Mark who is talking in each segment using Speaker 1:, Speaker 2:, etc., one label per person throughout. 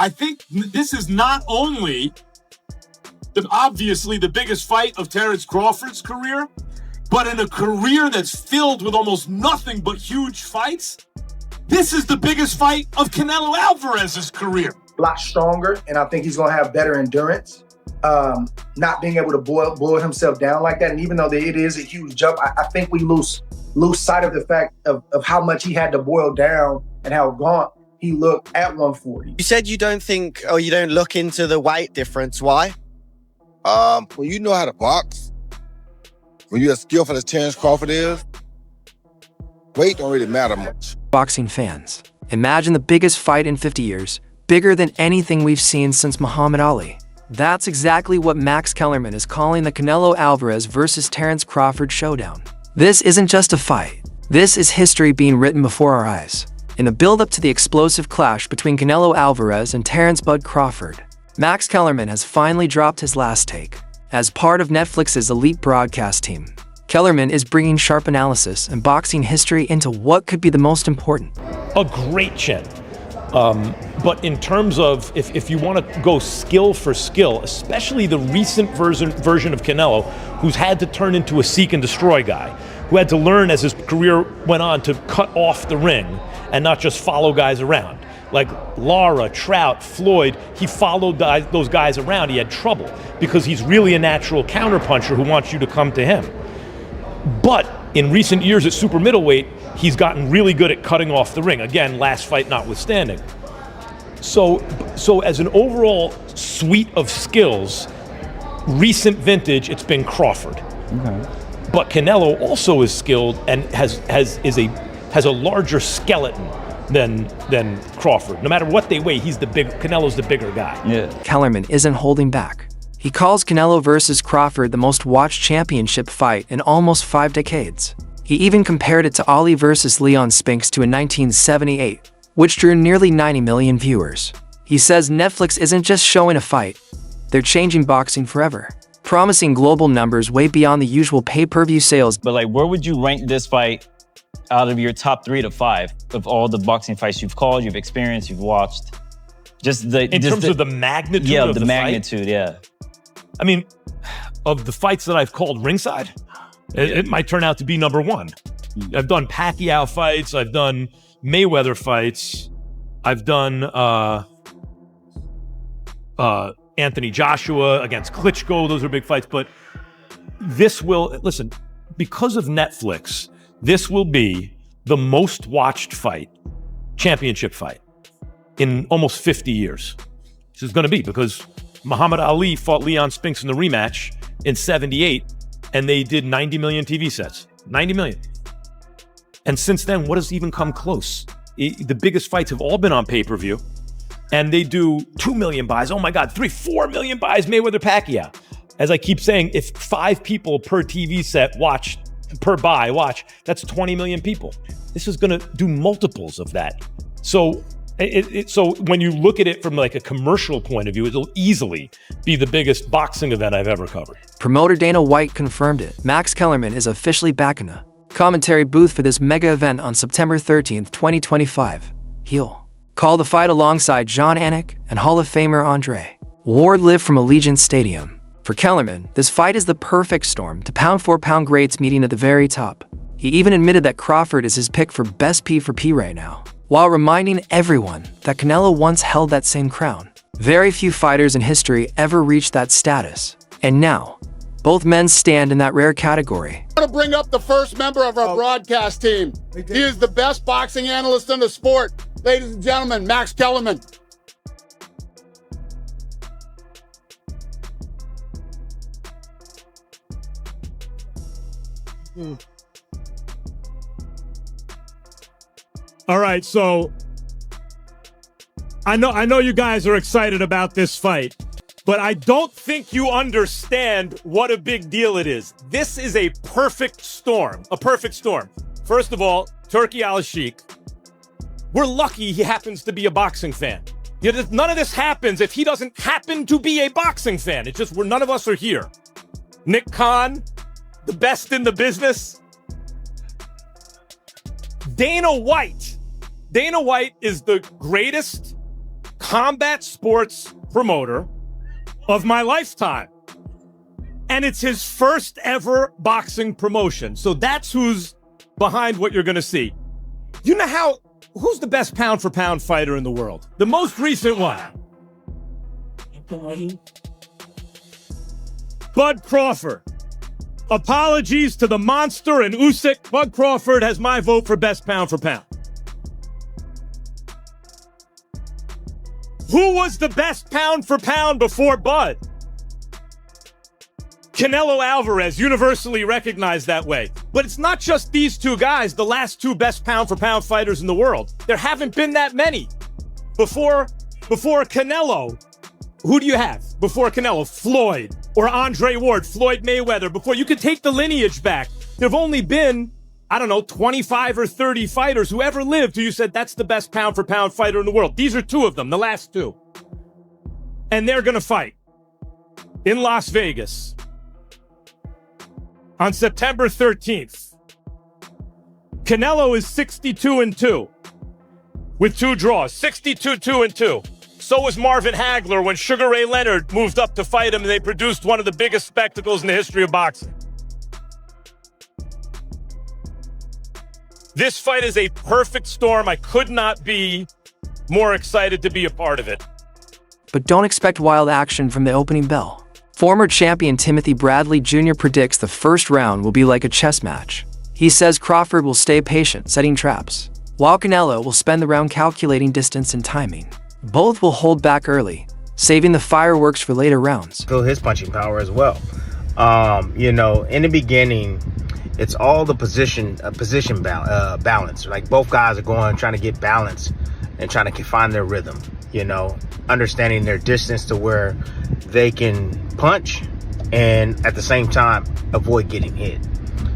Speaker 1: I think this is not only obviously the biggest fight of Terence Crawford's career, but in a career that's filled with almost nothing but huge fights, this is the biggest fight of Canelo Alvarez's career.
Speaker 2: A lot stronger, and I think he's going to have better endurance. Not being able to boil himself down like that, and even though it is a huge jump, I think we lose sight of the fact of how much he had to boil down and how gaunt he looked at 140.
Speaker 3: You said you don't think, or you don't look into the weight difference. Why?
Speaker 4: Well, you know how to box. When you're as skillful as Terence Crawford is, weight don't really matter much.
Speaker 5: Boxing fans, imagine the biggest fight in 50 years, bigger than anything we've seen since Muhammad Ali. That's exactly what Max Kellerman is calling the Canelo Alvarez versus Terence Crawford showdown. This isn't just a fight. This is history being written before our eyes. In the build-up to the explosive clash between Canelo Alvarez and Terence "Bud" Crawford, Max Kellerman has finally dropped his last take. As part of Netflix's elite broadcast team, Kellerman is bringing sharp analysis and boxing history into what could be the most important.
Speaker 6: A great chin. But in terms of, if you want to go skill for skill, especially the recent version of Canelo, who's had to turn into a seek and destroy guy, who had to learn as his career went on to cut off the ring and not just follow guys around. Like Lara, Trout, Floyd, he followed those guys around. He had trouble because he's really a natural counterpuncher who wants you to come to him. But in recent years at super middleweight, he's gotten really good at cutting off the ring. Again, last fight notwithstanding. So as an overall suite of skills, recent vintage, it's been Crawford.
Speaker 7: Okay.
Speaker 6: But Canelo also is skilled and has a larger skeleton than Crawford. No matter what they weigh, Canelo's the bigger guy.
Speaker 7: Yeah.
Speaker 5: Kellerman isn't holding back. He calls Canelo versus Crawford the most watched championship fight in almost 5 decades. He even compared it to Ali versus Leon Spinks in 1978, which drew nearly 90 million viewers. He says Netflix isn't just showing a fight, they're changing boxing forever, promising global numbers way beyond the usual pay-per-view sales.
Speaker 7: But like, where would you rank this fight out of your top 3 to 5 of all the boxing fights you've called, you've experienced, you've watched?
Speaker 6: In terms of the magnitude of the
Speaker 7: magnitude,
Speaker 6: fight?
Speaker 7: Yeah.
Speaker 6: I mean, of the fights that I've called ringside, it might turn out to be number 1. I've done Pacquiao fights, I've done Mayweather fights, I've done Anthony Joshua against Klitschko. Those are big fights, but listen, because of Netflix, this will be the most watched championship fight in almost 50 years. This is going to be because Muhammad Ali fought Leon Spinks in the rematch in 78, and they did 90 million TV sets. 90 million. And since then, what has even come close? The biggest fights have all been on pay-per-view, and they do 2 million buys. Oh my God, 4 million buys, Mayweather Pacquiao. As I keep saying, if 5 people per TV set watch, that's 20 million people. This is gonna do multiples of that. So when you look at it from like a commercial point of view, it'll easily be the biggest boxing event I've ever covered.
Speaker 5: Promoter Dana White confirmed it. Max Kellerman is officially back in the commentary booth for this mega event on September 13th, 2025. He'll call the fight alongside John Anik and Hall of Famer Andre Ward live from Allegiant Stadium. For Kellerman, this fight is the perfect storm to pound-for-pound greats meeting at the very top. He even admitted that Crawford is his pick for best P for P right now, while reminding everyone that Canelo once held that same crown. Very few fighters in history ever reached that status, and now, both men stand in that rare category.
Speaker 8: I want to bring up the first member of our broadcast team. He is the best boxing analyst in the sport. Ladies and gentlemen, Max Kellerman.
Speaker 9: All right, so I know you guys are excited about this fight, but I don't think you understand what a big deal it is. This is a perfect storm, First of all, Turki Al-Sheikh, we're lucky he happens to be a boxing fan. None of this happens if he doesn't happen to be a boxing fan. It's just none of us are here. Nick Khan, the best in the business. Dana White is the greatest combat sports promoter of my lifetime. And it's his first ever boxing promotion. So that's who's behind what you're going to see. You know who's the best pound for pound fighter in the world? The most recent one. Bud Crawford. Apologies to the monster and Usyk. Bud Crawford has my vote for best pound for pound. Who was the best pound for pound before Bud? Canelo Alvarez, universally recognized that way. But it's not just these two guys, the last two best pound for pound fighters in the world. There haven't been that many. Before Canelo, who do you have? Before Canelo, Floyd or Andre Ward, Floyd Mayweather. Before, you could take the lineage back. There have only been, 25 or 30 fighters who ever lived who you said that's the best pound for pound fighter in the world. These are two of them, the last two. And they're going to fight in Las Vegas on September 13th. Canelo is 62-2 with 2 draws, 62-2. So was Marvin Hagler when Sugar Ray Leonard moved up to fight him and they produced one of the biggest spectacles in the history of boxing. This fight is a perfect storm. I could not be more excited to be a part of it.
Speaker 5: But don't expect wild action from the opening bell. Former champion Timothy Bradley Jr. predicts the first round will be like a chess match. He says Crawford will stay patient, setting traps, while Canelo will spend the round calculating distance and timing. Both will hold back early, saving the fireworks for later rounds.
Speaker 10: Feel his punching power as well. In the beginning, it's all the position balance. Like both guys are trying to get balance and trying to find their rhythm. Understanding their distance to where they can punch and at the same time avoid getting hit.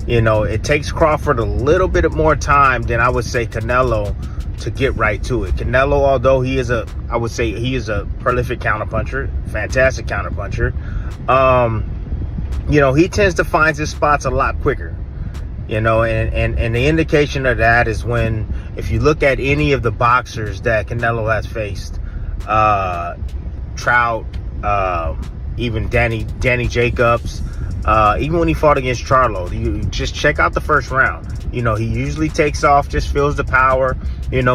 Speaker 10: It takes Crawford a little bit more time than I would say Canelo to get right to it. Canelo, although he is a prolific counterpuncher, fantastic counterpuncher, he tends to find his spots a lot quicker. And the indication of that is when, if you look at any of the boxers that Canelo has faced, Trout, even Danny Jacobs, even when he fought against Charlo, you just check out the first round. He usually takes off, just feels the power,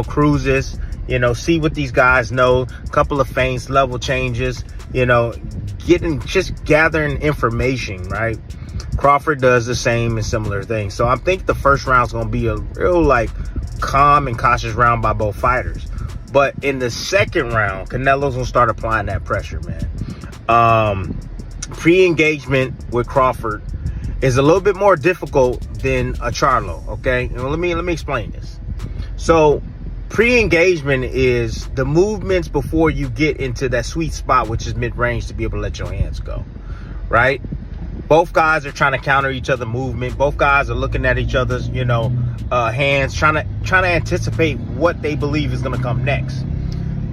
Speaker 10: cruises, see what these guys know, couple of feints, level changes, gathering information, right? Crawford does the same and similar things. So I think the first round's going to be a real calm and cautious round by both fighters. But in the second round, Canelo's going to start applying that pressure, man. Pre-engagement with Crawford is a little bit more difficult than a Charlo, okay? Let me explain this. So pre-engagement is the movements before you get into that sweet spot, which is mid-range, to be able to let your hands go, right? Both guys are trying to counter each other's movement. Both guys are looking at each other's, hands, trying to anticipate what they believe is going to come next.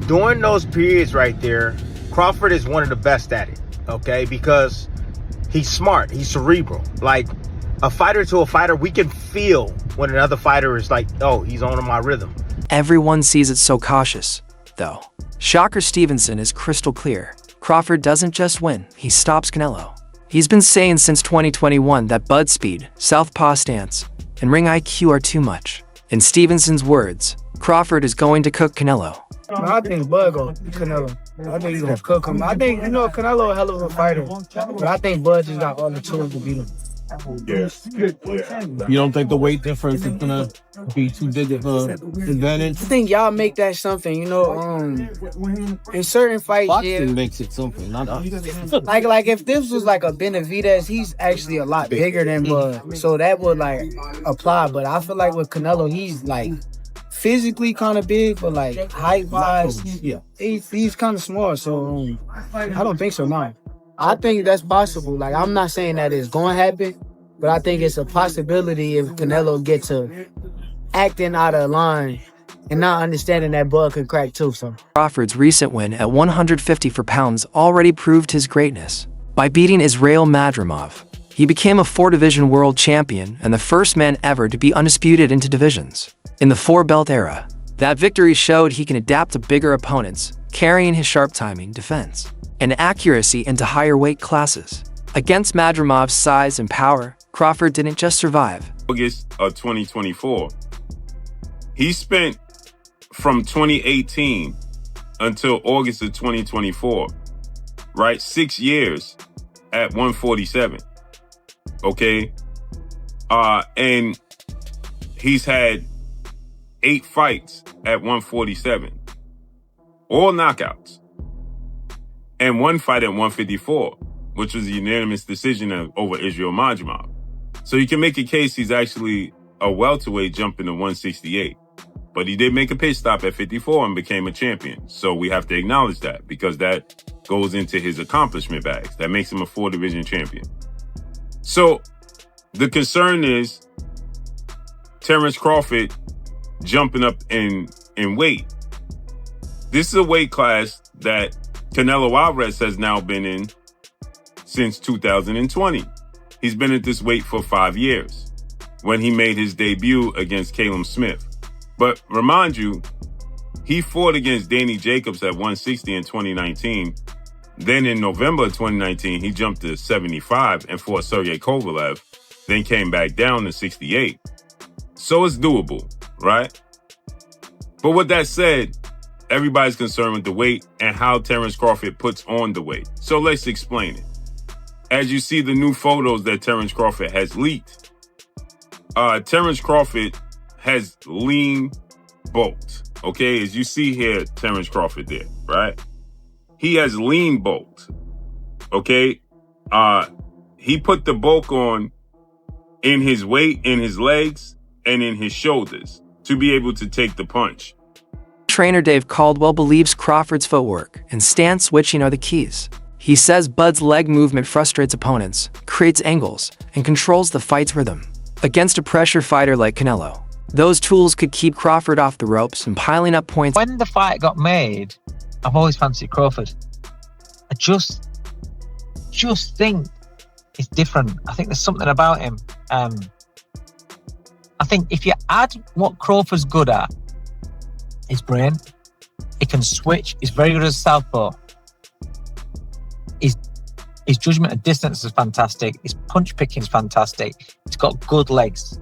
Speaker 10: During those periods right there, Crawford is one of the best at it, okay? Because he's smart, he's cerebral. Like a fighter to a fighter, we can feel when another fighter is like, oh, he's on my rhythm.
Speaker 5: Everyone sees it so cautious, though. Shakur Stevenson is crystal clear. Crawford doesn't just win, he stops Canelo. He's been saying since 2021 that Bud's speed, southpaw stance, and ring IQ are too much. In Stevenson's words, Crawford is going to cook Canelo.
Speaker 11: I think Bud go Canelo. I think he's gonna cook him. I think Canelo a hell of a fighter, but I think Bud just got all the tools to beat him.
Speaker 12: Yes. You don't think the weight difference is gonna be too big of an advantage?
Speaker 11: I think y'all make that something, in certain fights.
Speaker 12: Boxing makes it something, not us.
Speaker 11: Like if this was like a Benavidez, he's actually a lot bigger than Bud, so that would apply. But I feel like with Canelo, he's physically kind of big, but height wise, he's kind of small. So I don't think so. No. I think that's possible. I'm not saying that it's going to happen, but I think it's a possibility if Canelo gets to acting out of line and not understanding that Bud can crack too. So
Speaker 5: Crawford's recent win at 150 for pounds already proved his greatness. By beating Israel Madrimov, he became a 4-division world champion and the first man ever to be undisputed into divisions. In the 4-belt era, That victory showed he can adapt to bigger opponents, carrying his sharp timing, defense, and accuracy into higher weight classes. Against Madramov's size and power, Crawford didn't just survive.
Speaker 13: August of 2024. He spent from 2018 until August of 2024, right? 6 years at 147. Okay? And he's had 8 fights at 147. All knockouts. And 1 fight at 154, which was a unanimous decision over Israel Madrimov. So you can make a case he's actually a welterweight jumping to 168. But he did make a pit stop at 54 and became a champion. So we have to acknowledge that because that goes into his accomplishment bags. That makes him a 4-division champion. So the concern is Terence Crawford jumping up in weight. This is a weight class that Canelo Alvarez has now been in since 2020. He's been at this weight for 5 years when he made his debut against Caleb Smith. But remind you, he fought against Danny Jacobs at 160 in 2019. Then in November of 2019, he jumped to 75 and fought Sergey Kovalev, then came back down to 68. So it's doable, right? But with that said, everybody's concerned with the weight and how Terence Crawford puts on the weight. So let's explain it. As you see the new photos that Terence Crawford has leaked, Terence Crawford has lean bulked. Okay, as you see here, Terence Crawford there, right? He has lean bulked. Okay, he put the bulk on in his weight, in his legs, and in his shoulders to be able to take the punch.
Speaker 5: Trainer Dave Caldwell believes Crawford's footwork and stance switching are the keys. He says Bud's leg movement frustrates opponents, creates angles, and controls the fight's rhythm. Against a pressure fighter like Canelo, those tools could keep Crawford off the ropes and piling up points.
Speaker 14: When the fight got made, I've always fancied Crawford. I just think it's different. I think there's something about him. I think if you add what Crawford's good at, his brain, he can switch. He's very good as southpaw. His judgment at distance is fantastic. His punch picking is fantastic. He's got good legs.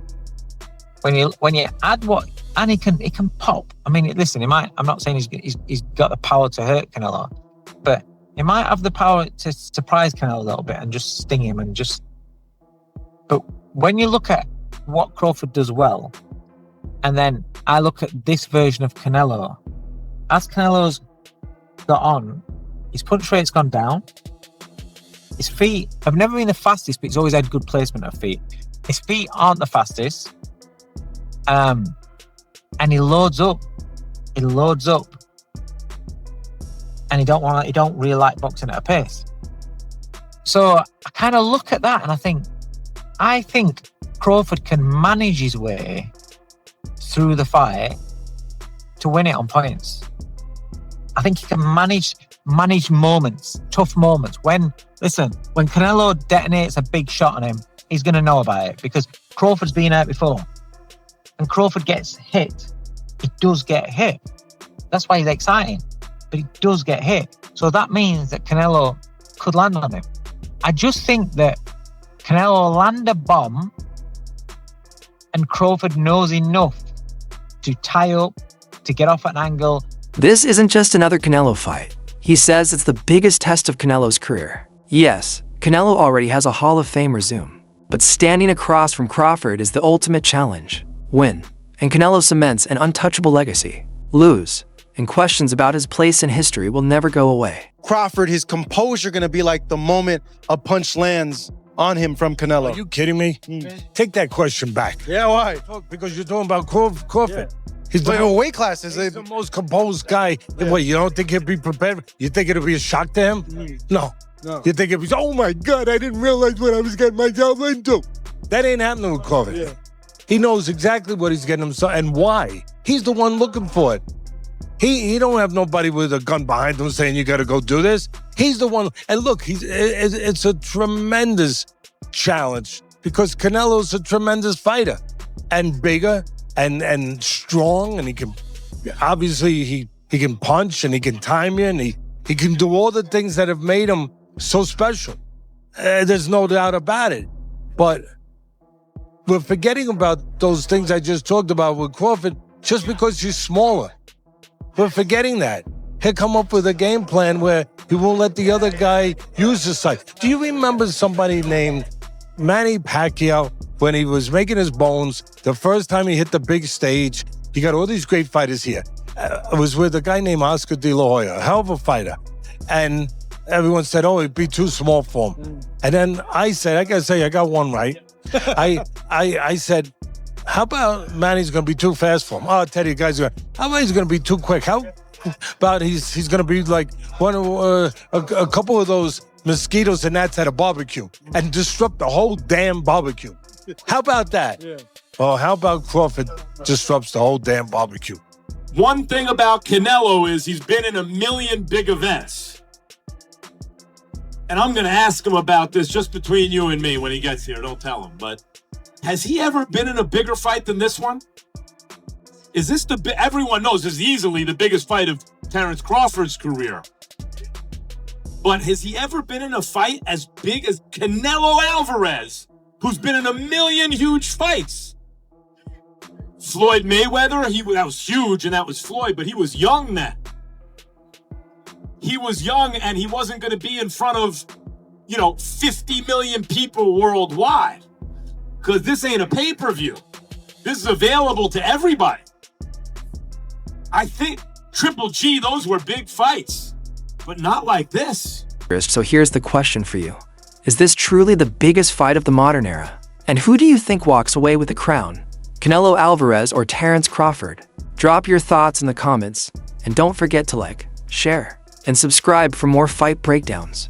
Speaker 14: When you add what, and he can pop. I mean, listen, he might. I'm not saying he's got the power to hurt Canelo, but he might have the power to surprise Canelo a little bit and just sting him and just. But when you look at what Crawford does well, and then I look at this version of Canelo, as Canelo's got on, his punch rate's gone down. His feet have never been the fastest, but he's always had good placement of feet. His feet aren't the fastest. And he loads up. And he don't really like boxing at a pace. So I kind of look at that and I think Crawford can manage his way through the fight to win it on points. I think he can manage moments, tough moments. When Canelo detonates a big shot on him, he's going to know about it because Crawford's been out before. And Crawford gets hit. He does get hit. That's why he's exciting. But he does get hit. So that means that Canelo could land on him. I just think that Canelo will land a bomb and Crawford knows enough to tie up, to get off at an angle.
Speaker 5: This isn't just another Canelo fight. He says it's the biggest test of Canelo's career. Yes, Canelo already has a Hall of Fame resume, but standing across from Crawford is the ultimate challenge. Win, and Canelo cements an untouchable legacy. Lose, and questions about his place in history will never go away.
Speaker 3: Crawford, his composure gonna be like the moment a punch lands on him from Canelo.
Speaker 12: Are you kidding me? Take that question back.
Speaker 3: Yeah, why?
Speaker 12: Because you're talking about Crawford.
Speaker 3: Yeah.
Speaker 12: He's
Speaker 3: the weight classes.
Speaker 12: He's the most composed guy. Yeah. What, you don't think he'll be prepared? You think it'll be a shock to him? No. You think it'll be, oh my God, I didn't realize what I was getting myself into. That ain't happening with Crawford. Yeah. He knows exactly what he's getting himself and why. He's the one looking for it. He don't have nobody with a gun behind him saying you got to go do this. He's the one. And look, it's a tremendous challenge because Canelo's a tremendous fighter and bigger and strong, and he can obviously he can punch and he can time you and he can do all the things that have made him so special. There's no doubt about it. But we're forgetting about those things I just talked about with Crawford just because he's smaller. We're forgetting that. He'll come up with a game plan where he won't let the other guy use his size. Do you remember somebody named Manny Pacquiao when he was making his bones, the first time he hit the big stage? He got all these great fighters here. It was with a guy named Oscar De La Hoya, a hell of a fighter. And everyone said, oh, it'd be too small for him. And then I said, I gotta say, I got one right. I said, how about Manny's gonna be too fast for him? Oh, Teddy, the guy's how about he's gonna be too quick? How about he's gonna be like a couple of those mosquitoes and gnats at a barbecue and disrupt the whole damn barbecue? How about that? Yeah. Oh, how about Crawford disrupts the whole damn barbecue?
Speaker 1: One thing about Canelo is he's been in a million big events. And I'm going to ask him about this just between you and me when he gets here. Don't tell him. But has he ever been in a bigger fight than this one? Is this everyone knows this is easily the biggest fight of Terence Crawford's career. But has he ever been in a fight as big as Canelo Alvarez, who's been in a million huge fights? Floyd Mayweather, that was huge and that was Floyd, but he was young then. He was young and he wasn't going to be in front of, 50 million people worldwide. Because this ain't a pay-per-view. This is available to everybody. I think Triple G, those were big fights, but not like this.
Speaker 5: So here's the question for you. Is this truly the biggest fight of the modern era? And who do you think walks away with the crown? Canelo Alvarez or Terence Crawford? Drop your thoughts in the comments, and don't forget to like, share, and subscribe for more fight breakdowns.